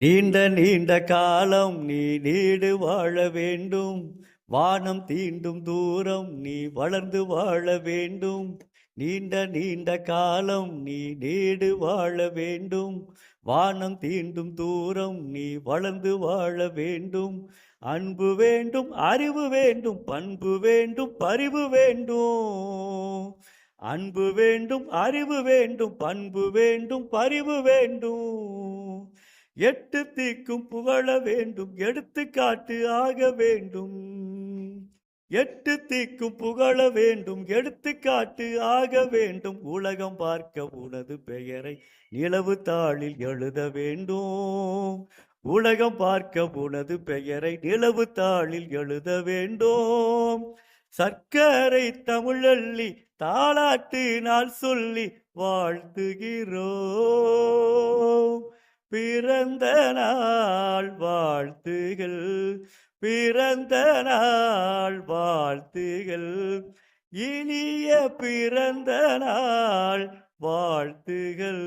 நீண்ட நீண்ட காலம் நீ நீடு வாழ வேண்டும். வானம் தீண்டும் தூரம் நீ வளர்ந்து வாழ வேண்டும். நீண்ட நீண்ட காலம் நீ நீடு வாழ வேண்டும். வானம் தீண்டும் தூரம் நீ வளர்ந்து வாழ வேண்டும். அன்பு வேண்டும், அறிவு வேண்டும், பண்பு வேண்டும், பரிவு வேண்டும். அன்பு வேண்டும், அறிவு வேண்டும், பண்பு வேண்டும், பரிவு வேண்டும். எட்டு தீக்கும் புகழ வேண்டும், எடுத்துக்காட்டு ஆக வேண்டும். எட்டு தீக்கும் புகழ வேண்டும், எடுத்துக்காட்டு ஆக வேண்டும். உலகம் பார்க்க உனது பெயரை நிலவு தாளில் எழுத வேண்டும். உலகம் பார்க்க உனது பெயரை நிலவு தாளில் எழுத வேண்டும். சர்க்கரை தமிழள்ளி தாலாட்டு நாள் சொல்லி வாழ்த்துகிறோம். பிறந்த நாள் வாழ்த்துகள், பிறந்த நாள் வாழ்த்துகள், இனிய பிறந்த நாள் வாழ்த்துகள்.